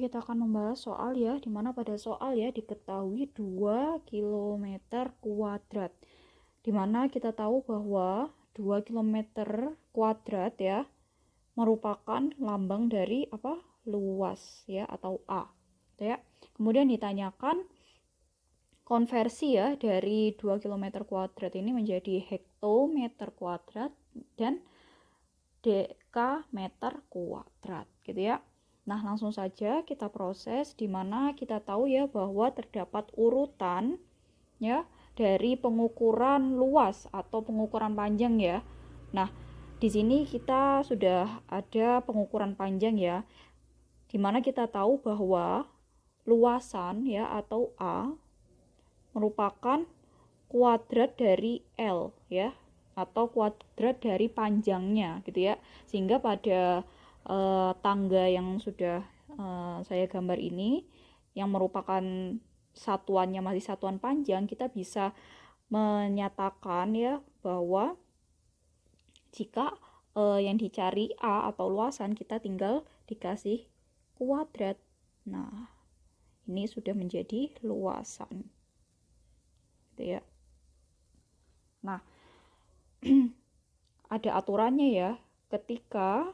kita akan membahas soal ya, dimana pada soal ya diketahui 2 km kuadrat. Dimana kita tahu bahwa 2 km kuadrat ya merupakan lambang dari apa? Luas ya atau A. Ya. Kemudian ditanyakan konversi ya dari 2 km kuadrat ini menjadi hektometer kuadrat dan dekameter kuadrat gitu ya. Nah, langsung saja kita proses di mana kita tahu ya bahwa terdapat urutan ya dari pengukuran luas atau pengukuran panjang ya. Nah, di sini kita sudah ada pengukuran panjang ya. Di mana kita tahu bahwa luasan ya atau A merupakan kuadrat dari L ya atau kuadrat dari panjangnya gitu ya, sehingga pada tangga yang sudah saya gambar ini yang merupakan satuannya masih satuan panjang, kita bisa menyatakan ya bahwa jika yang dicari A atau luasan, kita tinggal dikasih kuadrat. Nah, ini sudah menjadi luasan gitu ya. Nah, ada aturannya ya, ketika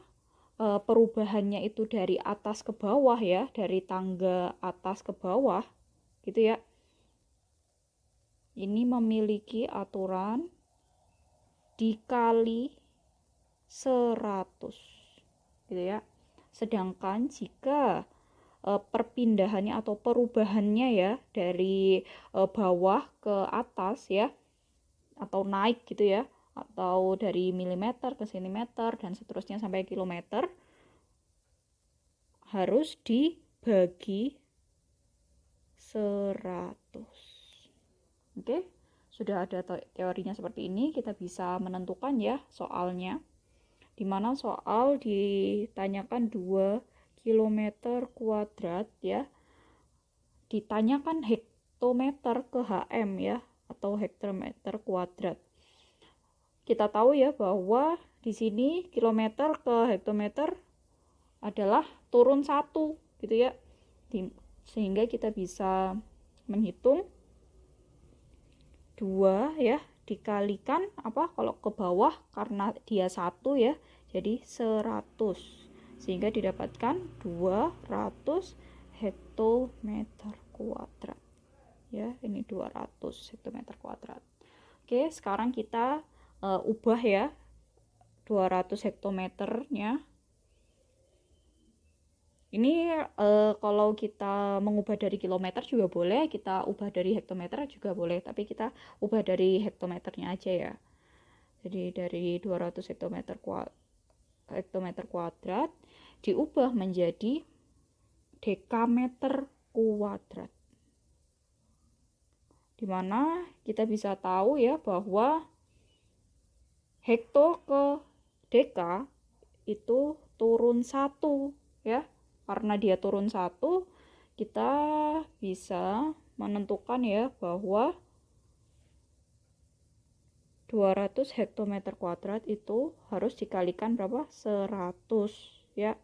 perubahannya itu dari atas ke bawah ya, dari tangga atas ke bawah gitu ya, ini memiliki aturan dikali 100 gitu ya. Sedangkan jika perpindahannya atau perubahannya ya dari bawah ke atas ya, atau naik gitu ya, atau dari milimeter ke sentimeter dan seterusnya sampai kilometer, harus dibagi 100. Oke, sudah ada teorinya seperti ini, kita bisa menentukan ya soalnya, dimana soal ditanyakan 2 km kuadrat ya, ditanyakan hektometer ke HM ya, atau hektometer kuadrat. Kita tahu ya bahwa di sini kilometer ke hektometer adalah turun 1 gitu ya. Sehingga kita bisa menghitung 2 ya dikalikan apa kalau ke bawah karena dia 1 ya, jadi 100. Sehingga didapatkan 200 hektometer kuadrat. Ya, ini 200 hektometer kuadrat. Oke, sekarang kita ubah ya 200 hektometernya. Ini kalau kita mengubah dari kilometer juga boleh, kita ubah dari hektometer juga boleh, tapi kita ubah dari hektometernya aja ya. Jadi dari 200 hektometer kuadrat diubah menjadi dekameter kuadrat. Dimana kita bisa tahu ya bahwa hekto ke deka itu turun 1 ya. Karena dia turun 1, kita bisa menentukan ya bahwa 200 hektometer kuadrat itu harus dikalikan berapa? 100 ya.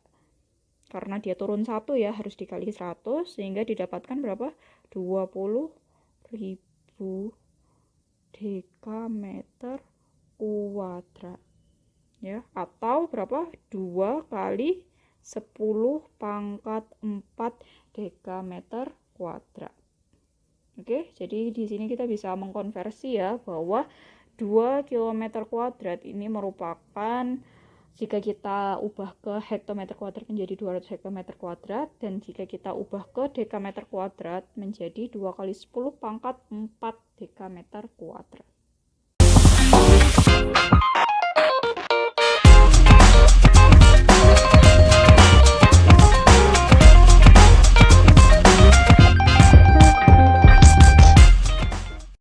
Karena dia turun 1 ya, harus dikali 100 sehingga didapatkan berapa? 20.000 dekameter kuadrat ya, atau berapa? 2 kali 10 pangkat 4 dekameter kuadrat. Oke, jadi di sini kita bisa mengkonversi ya bahwa 2 km kuadrat ini merupakan, jika kita ubah ke hektometer kuadrat menjadi 200 hektometer kuadrat, dan jika kita ubah ke dekameter kuadrat menjadi 2 kali 10 pangkat 4 dekameter kuadrat.